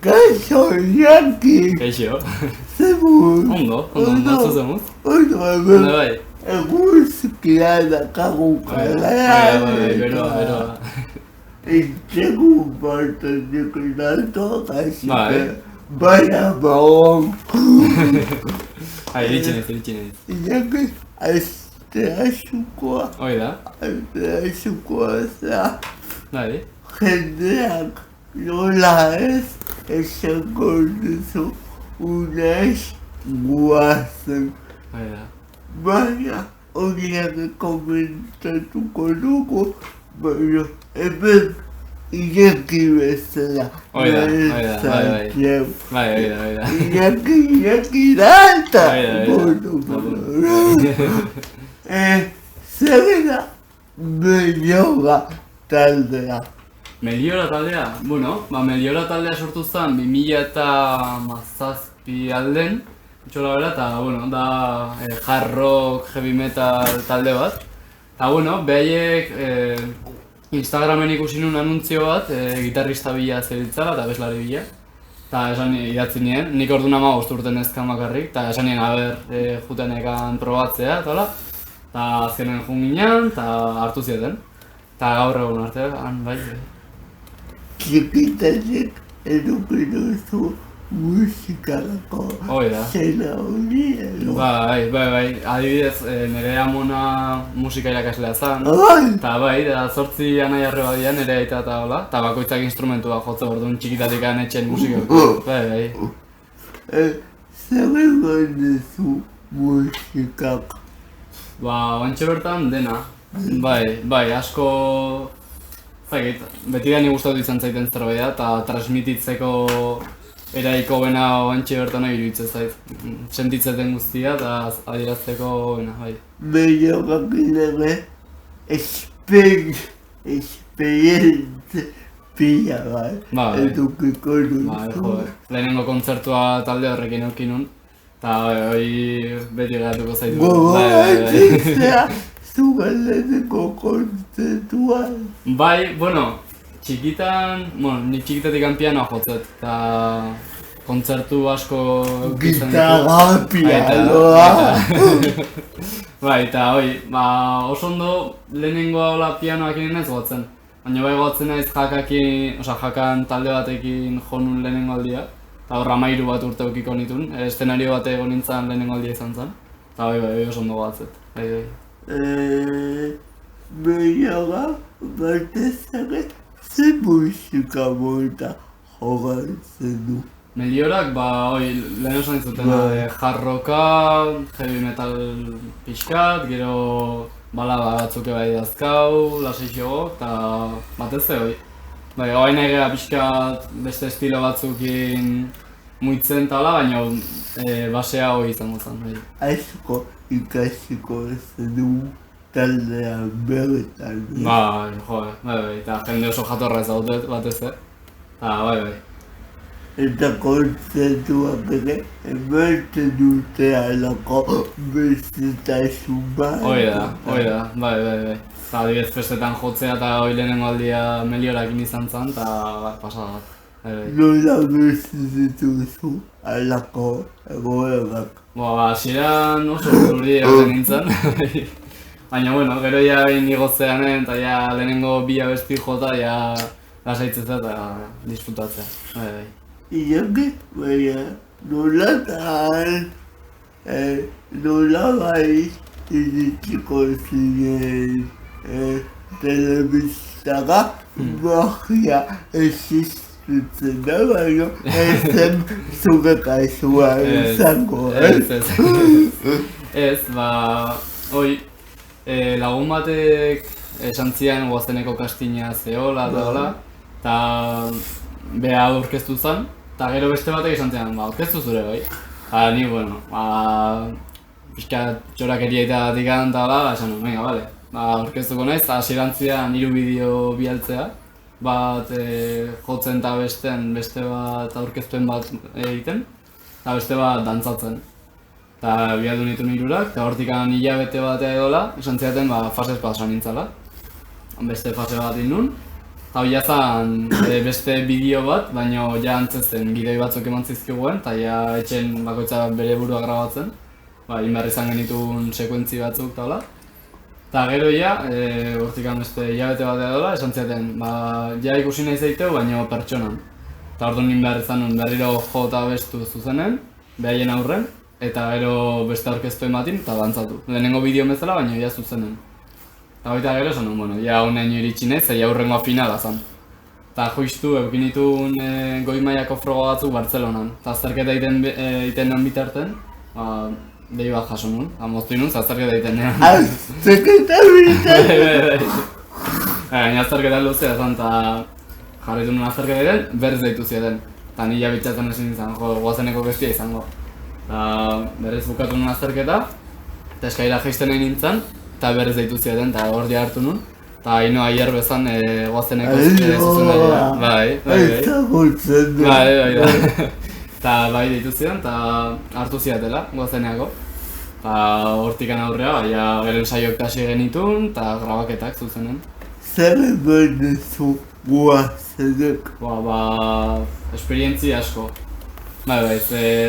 Kaixo, Iñaki! Kaixo. Zemuz? Ondo, batzu zemuz? Ondo, Bai. Eguzkia dakagu kalean. Beroa. Itxegun bartetik nato, así Bai. que vaya baon. Iritsi naiz. Iñaki, asteasukoa. Hoi da. Asteasukoa za. Bai. Jendeak nola ez esango duzu unez guazen. Hoi da. Baina horiak komentatuko dugu, baina hemen Iñaki bezala. Hoi da. Iñaki da eta. Zer da Meliora taldea? Meliora taldea? Bueno, Meliora taldea sortu zen 2017 alden, itxola bera, eta, bueno, da hard rock, heavy metal talde bat. Eta, bueno, behaiek Instagramen ikusi nuen anuntzio bat, gitarrista bila zebiltzala eta abeslari bila. Eta esan idatzi nien, nik orduan 15 urte nezkan bakarrik, eta esan nien juten ekan probatzea, eta hola. Eta azkenen jun ginen, eta hartu zieten. Eta gaur egun artean, bai. Txikitatik eduki duzu musikalako zena hori edo? Bai. Adibidez, nire amona musika irakaslea zen. Eta bai, 8 anai arre badian nire aita eta hola. Eta bakoitzak instrumentua jotze orduan txikitatik etxen musika. Bai. Zer egon duzu musikak? Oantxe bertan dena. Bai, asko... Beti da ni gustatu izan zaiten zerbait da, eta transmititzeko eraiko bena oantxe bertan nahi iruditzen zait. Sentitzeten guztia eta adierazteko bena, bai. Meliorak ere esperientze pila bat edukiko duzu. Lehenengo kontzertua talde horrekin eukin nun, eta hori beti geratuko zaitu. Gogoratzea zugaleneko kontzertuan. Bai, bueno, nik txikitatik pianoa jotzet, eta kontzertu asko... Gitarra, pianoa! Bai, eta oso ondo lehenengoa hola pianoak ez gotzen. Baina bai gotzen naiz jakan talde batekin jo nun lehenengo aldia. Eta horra 13 bat urte eukiko nituen, eszenario bat egon nintzen lehenengo aldia izan zen. Eta bai, oso ondo gotzet. Meliora, batez ere, ze musika mota jogatzen du? Meliorak, lehen esan dizuten hard rocka, heavy metal pixkat, gero balada batzuk bai dazkau, laseixo, eta batez hori. Bai, nahi gara pixkat beste estilo batzukin muitzen tala, baina basea hori izango zen. Aizko ikasiko du taldea berretan. Bai, eta jende oso jatorra ez daudet batez, bai. Eta kontzertuak ere, emertzen dute alako bezetasun bat. Hoi da, bai. Eta adibidez festetan jotzea eta hori lehenengo aldia Meliorakin izan zen, eta pasada bat. Nola bezitu alako egoerak? Hasieran oso zuri egoten nintzen. Baina, gero ja behin igotzeanen eta lehenengo bi abesti jota lasaitzea eta disfrutatzea. Iñaki, baina nola bai iritsiko ziren telebistara magia existitzen da, baina ezen zure kasua izango, Ez, lagun batek esan zian guazeneko kastina zehola eta hola, eta beha aurkeztu zen, eta gero beste batek esan zian, aurkeztu zure bai. Ni, pixka txorakeria eta digan eta hola, esan nuen, venga, bale. Aurkeztuko naiz, hasieran zidan 3 bideo bialtzea, bat jotzen eta beste bat aurkezpen bat egiten, eta beste bat dantzatzen. Eta bialdu nitu 3, eta hortik hilabete batea edola, esan zidaten fasez pasa nintzala. Beste fase bat nun, Eta hori jazan beste bideo bat, baina ja antzesten gidoi batzuk eman zizkiguen, eta ja etxen bakoitza bere burua grabatzen. Egin behar izan genituen sekuentzi batzuk eta hola. Eta gero ja, hortikan beste hilabete bat edola, esan ziaten, ja ikusi nahi zaiteu, baina pertsonan. Eta orduan egin behar izan nuen berriro jo eta bestu zuzenen, behaien aurren, eta gero beste orkestu ematin eta dantzatu. Lehenengo bideo bezala, baina ja zuzenen. Eta baita gero esan nuen, ja honen iritsi nahi, zei aurrengoa finala zan. Eta justu eukin dituen goi mailako froga batzuk Bartzelonan. Eta azterketa egiten den bitarten, dei bat jaso nuen, moztu nuen, azterketa egiten den. Azterketa bitarten! Gaina azterketa luzea zan, eta jarritu nuen azterketa egiten, berriz deitu zieten. Eta nila bitxatzen ezin izan, guazeneko bestia izango. Eta berriz bukatu nuen azterketa, eta eskaira jaisten nahi nintzen, eta berriz deitu zieten, eta hor hartu nuen. Eta haino aier bezan guazeneko zuzendaria. Bai. Ezagutzen du. Bai. Eta bai deitu zidan, eta hartu zidatela guazeneako. Eta hortikan aurrea, gero ensaioak hasi genitun, eta grabaketak zuzenen. Zer egin duzu guazenek? Esperientzia asko. Bai,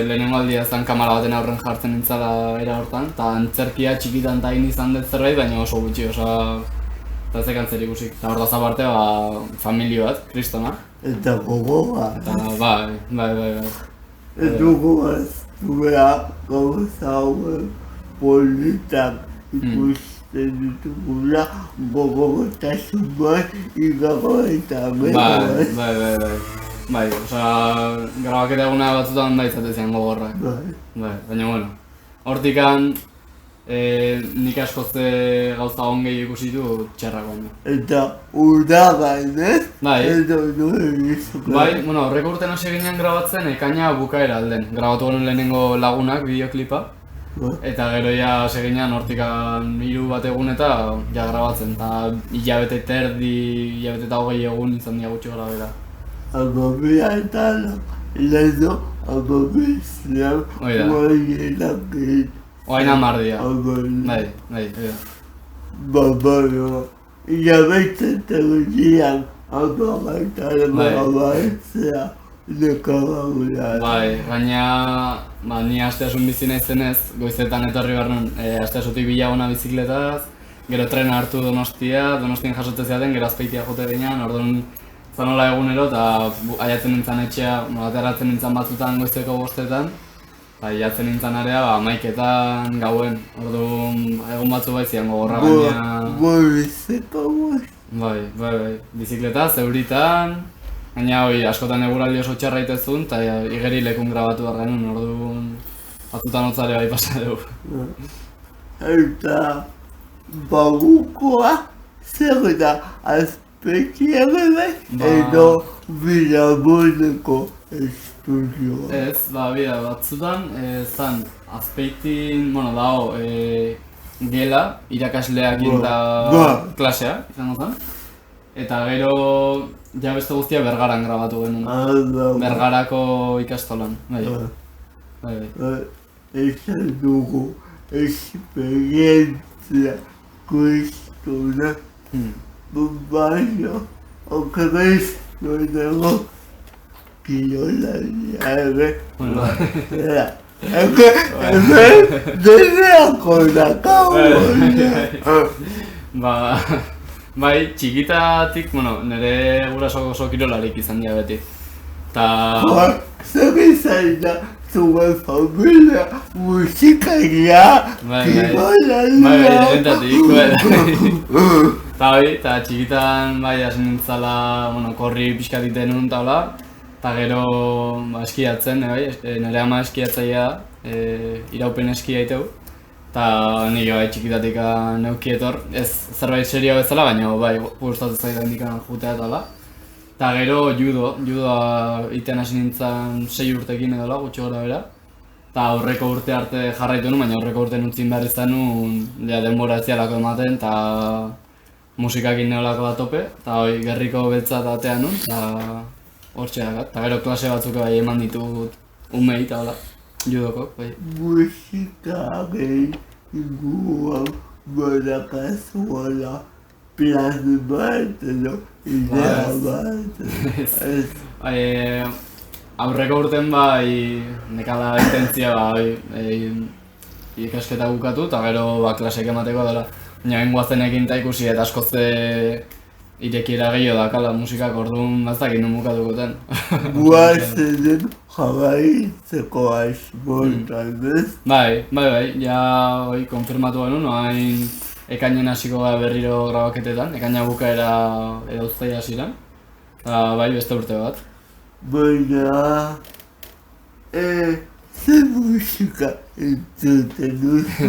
lehenengo aldia zen kamara baten aurren jartzen nintzala era hortan, eta antzerkia txikitan eta izan dut zerbait, baina oso gutxi, eta zekan zer ikusik. Eta hortaz aparte, familio bat, kristona. Eta gogoa. Eta bai. Eta gogaztuea gauza hauen politak ikusten ditugula gogotasun bat igago eta Bai. Grabaketa eguna batzutan da izatezian gogorrak. Bai, baina bueno. Hortikan, nik asko ze gauza ongei ikusitu txarrak baina. Eta urdagan, Bai. Eta nuen izuka. Bai, horreko urten hasi ginen grabatzen ekaina bukaera alden. Grabatu genuen lehenengo lagunak, bideoklipa. Eta gero ja hasi ginen hortikan 3 bat egun eta ja grabatzen. Eta hilabete terdi, hilabete eta 20 egun izan dira gutxi gara bera. Amabia eta lezo, amabiziak, guaienak egin. Oaina mardia. Bai. Babaio, hilabete teguzian, amagaitaren magabatzea, nekagagula. Bai, gaina, ni asteasun bizi naizenez, goizetan etorri behar nuen, asteasutik bilaguna bizikletaz, gero trena hartu Donostian jasotzen ziaten, gero Azpeitia jote ginen, orduan zanola egunero eta aiatzen nintzen etxea, ateratzen nintzen batzutan goizeko 5etan, eta aiatzen nintzen area 11etan gauen, orduan egun batzu zian gogorra gaina. Goizeko 5? Bai, bizikletaz, euritan, gaina askotan eguraldi oso txarra itezun, eta igeri lekun grabatu behar genuen, orduan batzutan hotzare bai pasa dugu. Eta bagukoa zer da Azpeitia bebe edo Bilaboneko estudioa. Ez, batzutan zan Azpeitin, dago gela, irakasleakin eta klasea, izango zen. Eta gero, ja beste guztia Bergaran grabatu genuen. Bergarako ikastolan, bai. Esan dugu esperientzia kristuna, baina okristuna dago kirolaria ere. Deneako dakago. Bai, txikitatik, nire gurasoak oso kirolarik izan dira beti. Zer izan da zuen familia musikaria kirolaria. Eta txikitan hasi nintzala korri pixkat iten nuen taula. Eta gero eskiatzen, nire ama eskiatzaia iraupen eskia iteu. Eta nire txikitatik neukietor, ez zerbait serio bezala, baina gustatzen zaidan dikan jutea eta la. Eta gero judoa iten hasi nintzen 6 urtekin edola, gutxi gora bera. Eta aurreko urte arte jarraitu nuen, baina aurreko urte nutzin behar izan nuen denbora ez dialako ematen, eta musikakin neolako da tope, eta gerriko beltza eta atea nuen, eta hortxeak, eta gero klase batzuk eman ditut umei eta hola, judoko. Musikaren inguruan badakazuela plan bat, edo idea bat. Aurreko urten bai, nekala intentzia ikasketa bukatu, eta gero klasek emateko dela. Baina guazenekin eta ikusi eta askoze irekiera gehiago dakala musikak, orduan ez dakit nun bukatukoten. Guazen jarraitzeko asmoan, talvez. Bai, ja konfirmatu genuen, hain ekainen hasiko da berriro grabaketetan, ekaina bukaera edo uztaila hasieran. Bai, beste urte bat. Baina, zer musika entzuten duzu?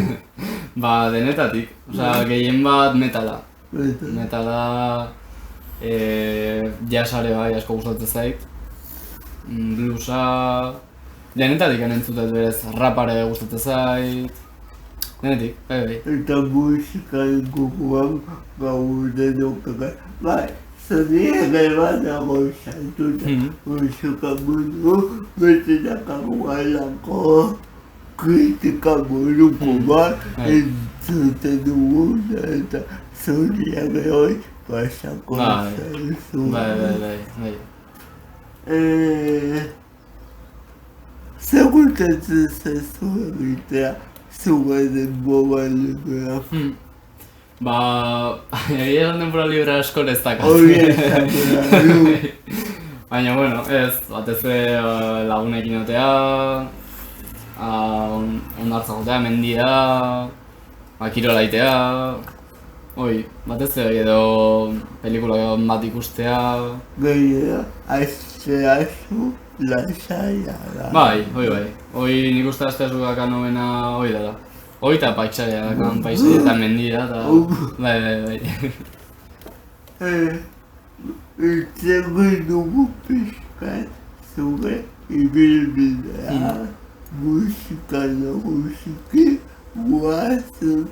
Denetatik, gehien bat metala. Metala, jazzare bai, asko gustatzen zait. Bluesa, denetatik entzutet berez, rapare gustatzen zait. Denetik, bai. Eta musikaren gogoan denokak, bai. Zoni ere bat dago saltuta, musika mundu bete dakago alako kritika moduko bat entzuten dugu eta zoni ere hori pasako zaizu. Bai. Zer gustatzen zaizu egitea zure denbora librea? Egia esan denbora libre asko ez dakat. Hori esan Baina, bueno, ez, batez lagunekin otea, ondartza jotea, mendia, kirola itea, batez edo pelikula bat ikustea. Gainera, asteazu lasaia da. Bai. Nik uste asteazu dakan novena dela. Eta paisaia dakan paisaia eta mendia eta... Bai. Itzegin dugu pixkat zure ibilbidea, musika nagusiki, guazen,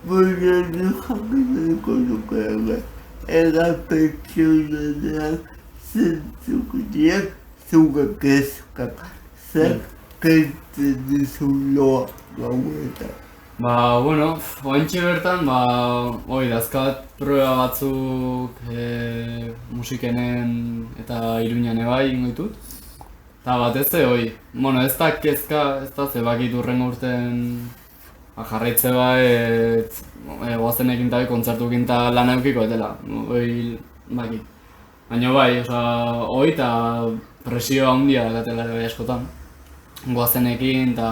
baina jakineko nuke ere pertsonanean zentzuk diak zure kezkak, zer kentzen dizu loa gauetan. Ointxe bertan, dazkat proba batzuk musikenen eta Iruñan ebai ingoitut. Eta batez ez da kezka, ez da zebakit urrengo urten jarraitze goazenekin eta kontzertukin eta lan eukiko etela, bakit. Baina eta presio handia dakatela ere askotan. Goazenekin eta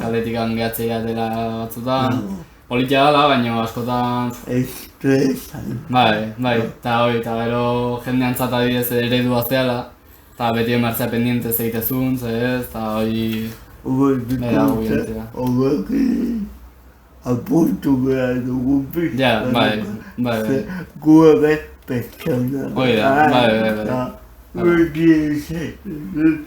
kaletikan gehatzea dela batzutan. Politia dela, baina askotan... Estresan. Bai, eta gero jendean adibidez eredua zehala. Eta beti emartzea pendiente zeitezun, eta Horrekin apuntu behar dugu pixka. Ja, bai. Gu ere pertsona Bai. Beti esaten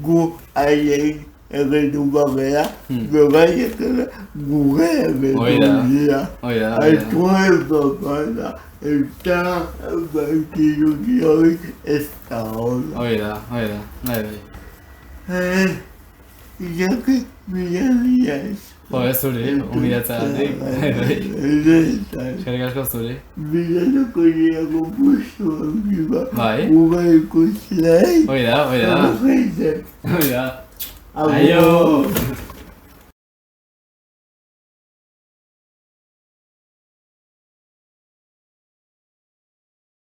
gu haien eredu bagea, beraiek ere gure eredu dira. Altuen babada eta bakiruki hori ez da hola. Bai. Iaki mila ez. Ez zuri, humilatzeagatik. Eskerrik asko zuri. Bilalako niago pustu handiba. Bai. Uga ikuslei. Hoi da. Horrezen. Hoi da. Aio!